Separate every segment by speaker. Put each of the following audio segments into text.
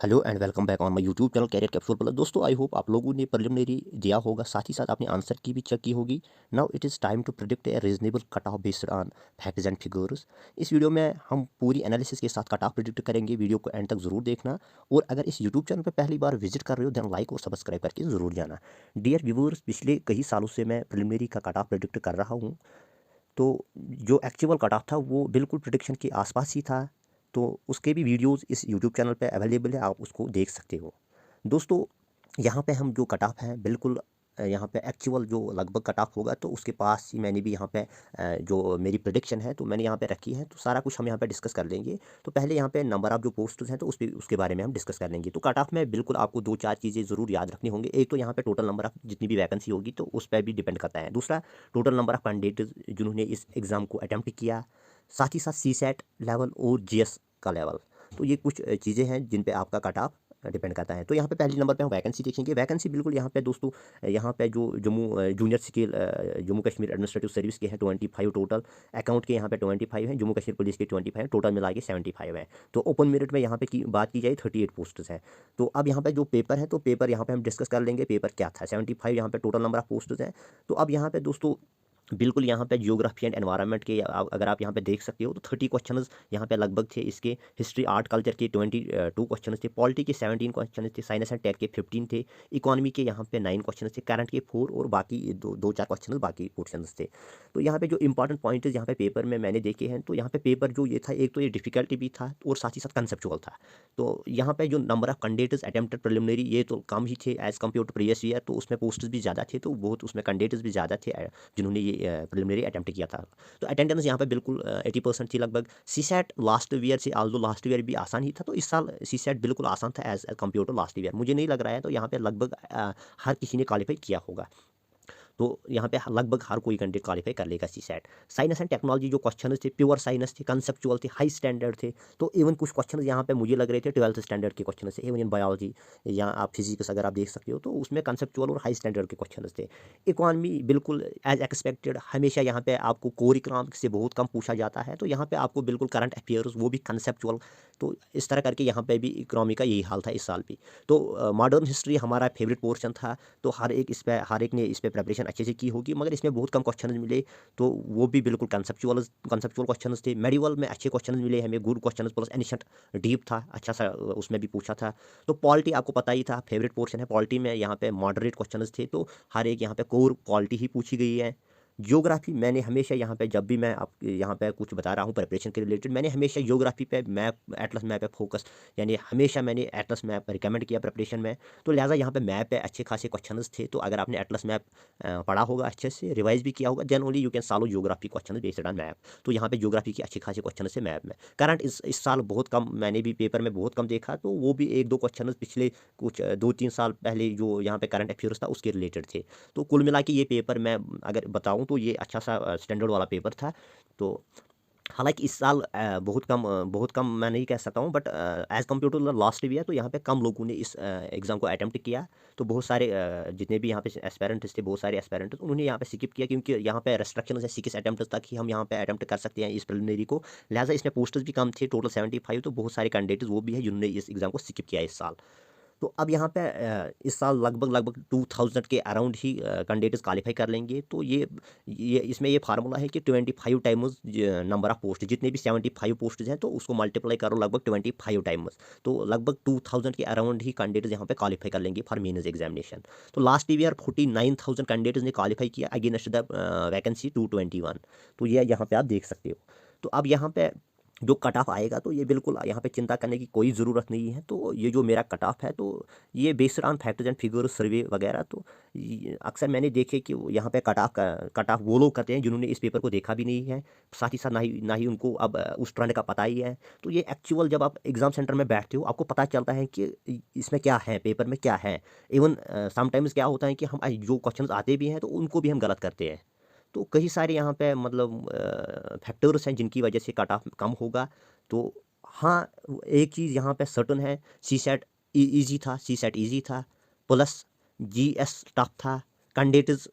Speaker 1: Hello and welcome back on my YouTube channel career capsule plus. दोस्तों I hope आप लोगों ने preliminary दिया होगा, साथ ही साथ आपने आंसर की भी चेक की होगी। Now it is time to predict a reasonable cut off based on facts and figures. इस वीडियो में हम पूरी एनालिसिस के साथ कट ऑफ प्रिडिक्ट करेंगे। वीडियो को एंड तक जरूर देखना, और अगर इस यूट्यूब चैनल पर पहली बार विजिट कर रहे हो देन लाइक और सब्सक्राइब करके जरूर जाना। डियर व्यूअर्स, पिछले कई सालों से मैं प्रिलिमिनरी का कट ऑफ प्रिडिक्ट कर रहा हूँ। तो जो एक्चुअल कट ऑफ था वो बिल्कुल प्रिडिक्शन के आसपास ही था। तो उसके भी वीडियोस इस यूट्यूब चैनल पे अवेलेबल है, आप उसको देख सकते हो। दोस्तों, यहाँ पे हम जो कट ऑफ है बिल्कुल यहाँ पे एक्चुअल जो लगभग कट ऑफ होगा तो उसके पास ही मैंने भी यहाँ पे जो मेरी प्रिडिक्शन है तो मैंने यहाँ पे रखी है। तो सारा कुछ हम यहाँ पे डिस्कस कर लेंगे। तो पहले यहाँ पे नंबर ऑफ जो पोस्ट्स हैं तो उसके बारे में हम डिस्कस कर लेंगे। तो कट ऑफ में बिल्कुल आपको दो चार चीज़ें ज़रूर याद रखनी होंगी। एक तो यहाँ पे टोटल नंबर ऑफ जितनी भी वैकेंसी होगी तो उस पर भी डिपेंड करता है। दूसरा, टोटल नंबर ऑफ कैंडिडेट जिन्होंने इस एग्ज़ाम को अटैम्प्ट किया, साथ ही साथ सी सेट लेवल और जीएस का लेवल। तो ये कुछ चीज़ें हैं जिन पे आपका कट ऑफ डिपेंड करता है। तो यहाँ पे पहले नंबर पे हम वैकेंसी देखेंगे। वैकेंसी बिल्कुल यहाँ पे दोस्तों, यहाँ पे जो junior scale Jammu Kashmir administrative service के हैं 25 टोटल। अकाउंट के यहाँ पे 25 हैं, जम्मू कश्मीर पुलिस के 25 हैं, टोटल मिला के 75 है। तो ओपन मेरिट में यहाँ पे की बात की जाए 38 पोस्ट्स हैं। तो अब यहाँ पे जो पेपर है तो पेपर यहाँ पे हम डिस्कस कर लेंगे पेपर क्या था। 75 यहाँ पे टोटल नंबर ऑफ पोस्ट्स हैं। तो अब यहाँ पे दोस्तों बिल्कुल यहाँ पे जियोग्राफी एंड एनवायरनमेंट के अगर आप यहाँ पे देख सकते हो तो 30 क्वेश्चंस यहाँ पे लगभग थे। इसके हिस्ट्री आर्ट कल्चर के 22 क्वेश्चन थे, पॉलिटी के 17 क्वेश्चन थे, साइंस एंड टेक के 15 थे, इकोनॉमी के यहाँ पे 9 क्वेश्चन थे, करंट के 4 और बाकी दो चार क्वेश्चन बाकी पोर्शन थे। तो यहाँ पे जो इंपॉर्टेंट पॉइंट यहाँ पे पेपर में मैंने देखे हैं तो यहाँ पे पेपर जो ये था, एक तो ये डिफिकल्टी भी था और साथ ही साथ कंसेप्चुअल था। तो यहाँ पे जो number of candidates attempted preliminary ये तो कम ही थे as compare to previous year. तो उसमें पोस्ट्स भी ज़्यादा थे, तो बहुत उसमें कैंडिडेट्स भी ज़्यादा थे जिन्होंने ये प्रिलिमिनरी अटेम्प्ट किया था। तो अटेंडेंस यहाँ पे बिल्कुल 80% थी लगभग। सी सेट लास्ट ईयर से, आल्दो लास्ट ईयर भी आसान ही था, तो इस साल सी सेट बिल्कुल आसान था as compare to last year. मुझे नहीं लग रहा है, तो यहाँ पे लगभग हर किसी ने क्वालिफाई किया होगा। तो यहाँ पे लगभग हर कोई कैंडिडेट क्वालिफाई कर लेगा सी सेट। साइंस एंड टेक्नोलॉजी जो क्वेश्चन थे प्योर साइंस थे, कंसेप्चुअल थे, हाई स्टैंडर्ड थे। तो इवन कुछ क्वेश्चन यहाँ पे मुझे लग रहे थे 12th स्टैंडर्ड के क्वेश्चन थे, इवन इन बायोलॉजी या आप फिजिक्स अगर आप देख सकते हो तो उसमें कंसेप्चुअल और हाई स्टैंडर्ड के क्वेश्चन थे। इकोनॉमी बिल्कुल एज एक्सपेक्टेड, हमेशा यहाँ पे आपको कोर इकोनॉमिक्स से बहुत कम पूछा जाता है, तो यहाँ पे आपको बिल्कुल करंट अफेयर्स वो भी कंसेप्चुअल। तो इस तरह करके यहाँ पे भी इकोनॉमी का यही हाल था इस साल भी। तो मॉडर्न हिस्ट्री हमारा फेवरेट पोर्शन था, तो हर एक ने इस पे प्रिपरेशन अच्छे से की होगी, मगर इसमें बहुत कम क्वेश्चन मिले। तो वो भी बिल्कुल कंसेप्चुअल क्वेश्चन थे। मेडिवल में अच्छे क्वेश्चन मिले हमें, गुड क्वेश्चन प्लस एनिशंट डीप था, अच्छा सा उसमें भी पूछा था। तो पॉलिटी आपको पता ही था, फेवरेट पोर्शन है पॉलिटी में, यहाँ पे मॉडरेट क्वेश्चन थे, तो हर एक यहाँ पे कोर पॉलिटी ही पूछी गई है। ज्योग्राफी मैंने हमेशा यहाँ पे, जब भी मैं आप यहाँ पे कुछ बता रहा हूँ प्रिपरेशन के रिलेटेड, मैंने हमेशा ज्योग्राफी पे मैप, एटलस मैप पे फोकस, यानी हमेशा मैंने एटलस मैप रिकमेंड किया प्रिपरेशन में। तो लिहाजा यहाँ पे मैप पे अच्छे खासे क्वेश्चंस थे। तो अगर आपने एटलस मैप पढ़ा होगा, अच्छे से रिवाइज भी किया होगा, then only you can solve geography question based on map. तो यहाँ पे ज्योग्राफी के अच्छे खासे क्वेश्चन थे मैप में। करंट इस साल बहुत कम, मैंने भी पेपर में बहुत कम देखा, तो वो भी एक दो क्वेश्चन पिछले कुछ 2-3 साल पहले जो यहाँ पे करंट अफेयर्स था उसके रिलेटेड थे। तो कुल मिला के ये पेपर मैं अगर बताऊँ तो ये अच्छा सा स्टैंडर्ड वाला पेपर था। तो हालांकि इस साल बहुत कम मैं नहीं कह सकता हूँ, but as compare to last year तो यहाँ पे कम लोगों ने इस एग्ज़ाम को अटेम्प्ट किया। तो बहुत सारे जितने भी यहाँ पे एस्पेरेंट्स थे, बहुत सारे एस्पेरेंट्स उन्होंने यहाँ पे स्किप किया, क्योंकि यहाँ पे रेस्ट्रिक्शन है 6 अटेम्प्ट तक ही हम यहाँ पे अटेम्प्ट कर सकते हैं इस प्रिलिमिनरी को। लिहाजा इसमें पोस्टर्स भी कम थे, टोटल 75। तो बहुत सारे कैंडिडेट्स वो भी है जिन्होंने इस एग्ज़ाम को स्किप किया इस साल। तो अब यहाँ पे इस साल लगभग 2000 के अराउंड ही कैंडिडेट्स क्वालिफाई कर लेंगे। तो ये इसमें ये फार्मूला है कि 25 टाइम्स नंबर ऑफ पोस्ट, जितने भी 75 पोस्ट हैं तो उसको मल्टीप्लाई करो लगभग 25 टाइम्स। तो लगभग 2000 के अराउंड ही कैंडिडेट्स यहाँ पे क्वालिफाई कर लेंगे फॉर मेंस एग्जामिनेशन। तो लास्ट ईयर 49,000 कैंडिडेट्स ने क्वालिफाई किया अगेंस्ट द वैकेंसी 221। तो ये यहाँ पे आप देख सकते हो। तो अब यहाँ पे जो कट ऑफ आएगा तो ये बिल्कुल यहाँ पे चिंता करने की कोई ज़रूरत नहीं है। तो ये जो मेरा कट ऑफ है तो ये based on factors and figures survey वगैरह। तो अक्सर मैंने देखे कि यहाँ पे कट ऑफ वो लोग करते हैं जिन्होंने इस पेपर को देखा भी नहीं है, साथ ही साथ ना ही उनको अब उस ट्रेंड का पता ही है। तो ये एक्चुअल जब आप एग्ज़ाम सेंटर में बैठते हो आपको पता चलता है कि इसमें क्या है, पेपर में क्या है। इवन समटाइम्स क्या होता है कि हम जो क्वेश्चन आते भी हैं तो उनको भी हम गलत करते हैं। तो कई सारे यहाँ पे मतलब फैक्टर्स हैं जिनकी वजह से कट ऑफ कम होगा। तो हाँ, एक चीज़ यहाँ पे सर्टन है, सी सेट ईजी था, सी सेट ईजी था, प्लस जी एस टफ था। कैंडिडेट्स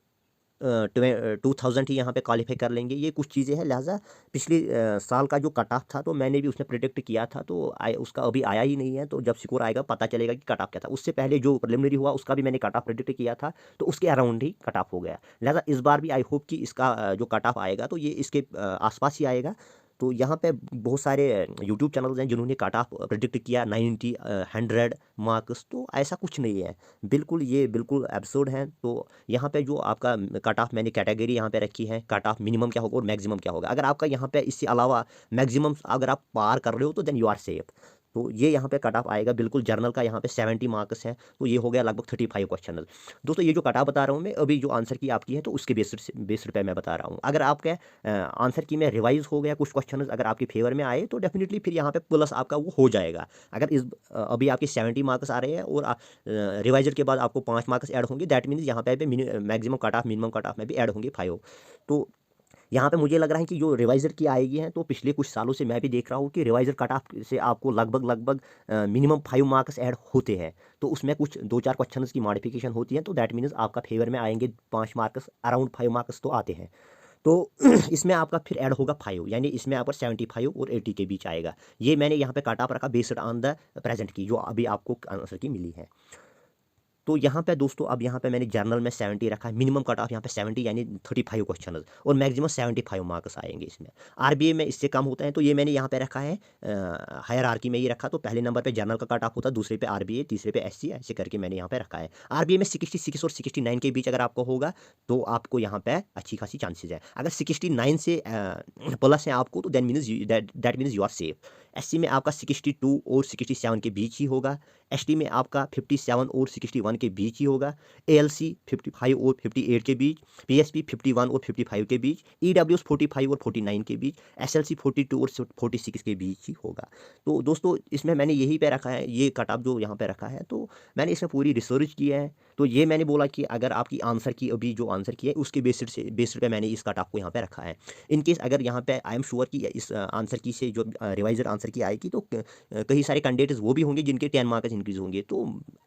Speaker 1: 2000 ही यहाँ पे क्वालिफाई कर लेंगे। ये कुछ चीज़ें हैं, लिहाजा पिछले साल का जो कट ऑफ था तो मैंने भी उसमें प्रिडिक्ट किया था, तो उसका अभी आया ही नहीं है। तो जब स्कोर आएगा पता चलेगा कि कट ऑफ क्या था। उससे पहले जो प्रिलिमिनरी हुआ उसका भी मैंने कट ऑफ प्रिडिक्ट किया था, तो उसके अराउंड ही कट ऑफ हो गया। लिहाजा इस बार भी आई होप कि इसका जो कट ऑफ आएगा तो ये इसके आसपास ही आएगा। तो यहाँ पे बहुत सारे यूट्यूब चैनल्स हैं जिन्होंने कट ऑफ प्रिडिक्ट किया 90 100 मार्क्स, तो ऐसा कुछ नहीं है। बिल्कुल ये बिल्कुल एब्सर्ड है। तो यहाँ पे जो आपका कट ऑफ मैंने कैटेगरी यहाँ पे रखी है, कट ऑफ मिनिमम क्या होगा और मैक्सिमम क्या होगा। अगर आपका यहाँ पे इससे अलावा मैक्सिमम अगर आप पार कर रहे हो तो देन यू आर सेफ। तो ये यहाँ पे कट ऑफ आएगा बिल्कुल। जर्नल का यहाँ पे 70 मार्क्स है, तो ये हो गया लगभग 35 क्वेश्चन। दोस्तों ये जो कट ऑफ बता रहा हूँ मैं अभी, जो आंसर की आपकी है तो उसके बेस पे मैं बता रहा हूँ। अगर आपके आंसर की में रिवाइज हो गया कुछ क्वेश्चन अगर आपके फेवर में आए तो डेफिनेटली फिर यहाँ पे प्लस आपका वो हो जाएगा। अगर इस अभी आपके 70 मार्क्स आ रहे हैं और रिवाइजर के बाद आपको 5 मार्क्स ऐड होंगे, दैट मीन्स यहाँ पे maximum cut off minimum cut off में भी ऐड होंगे 5। तो यहाँ पे मुझे लग रहा है कि जो रिवाइजर की आएगी है, तो पिछले कुछ सालों से मैं भी देख रहा हूँ कि रिवाइजर कट ऑफ से आपको लगभग लगभग मिनिमम 5 मार्क्स ऐड होते हैं। तो उसमें कुछ 2-4 क्वेश्चंस की मॉडिफिकेशन होती है, तो दैट मीन्स आपका फेवर में आएंगे 5 मार्क्स, अराउंड 5 मार्क्स तो आते हैं। तो इसमें आपका फिर ऐड होगा 5, यानी इसमें आपका 75 और 80 के बीच आएगा। ये मैंने यहाँ पे कट ऑफ रखा बेस्ड ऑन द प्रेजेंट की जो अभी आपको आंसर की मिली है। तो यहाँ पे दोस्तों अब यहाँ पे मैंने जर्नल में 70 रखा है, मिनिमम कट ऑफ यहाँ पे 70 यानी 35 क्वेश्चन और मैक्सिमम 75 मार्क्स आएंगे इसमें। आरबीए में इससे कम होता है, तो ये मैंने यहाँ पे रखा है हायरार्की में ही रखा। तो पहले नंबर पे जर्नल का कट ऑफ होता है, दूसरे पे आरबीए, तीसरे पे एससी, ऐसे करके मैंने यहाँ पे रखा है। आरबीए में 66 और 69 के बीच अगर आपको होगा तो आपको यहाँ पे अच्छी खासी चांसेज है। अगर 69 से प्लस है आपको तो then means that means you are safe. SC में आपका 62 और 67 के बीच ही होगा। एसटी में आपका 57 और 61 के बीच ही होगा। एएलसी 55 और 58 के बीच। पीएसपी 51 और 55 के बीच। ईडब्ल्यूएस 45 और 49 के बीच। एसएलसी 42 और 46 के बीच ही होगा। तो दोस्तों इसमें मैंने यही पे रखा है, ये कट ऑफ जो यहाँ पे रखा है, तो मैंने इसमें पूरी रिसर्च किया है। तो ये मैंने बोला कि अगर आपकी आंसर की अभी जो आंसर की है उसके बेसिस पे मैंने इस कट ऑफ को यहाँ पे रखा है। इन केस अगर यहाँ पे आई एम श्योर कि इस आंसर की से जो रिवाइजर आंसर की आएगी तो कई सारे कैंडिडेट्स वो भी होंगे जिनके 10 मार्क्स इंक्रीज होंगे। तो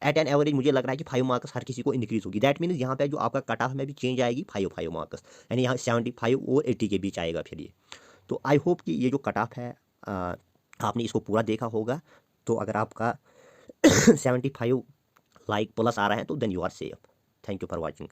Speaker 1: एट एन एवरेज मुझे लग रहा है कि 5 मार्क्स हर किसी को इंक्रीज होगी। दैट मीन्स यहाँ पे जो आपका कट ऑफ में भी चेंज आएगी 5 मार्क्स, यानी यहाँ 75 और 80 के बीच आएगा फिर ये। तो आई होप कि ये जो कट ऑफ है आपने इसको पूरा देखा होगा। तो अगर आपका 75 लाइक प्लस आ रहा है तो then you are safe. Thank you for watching.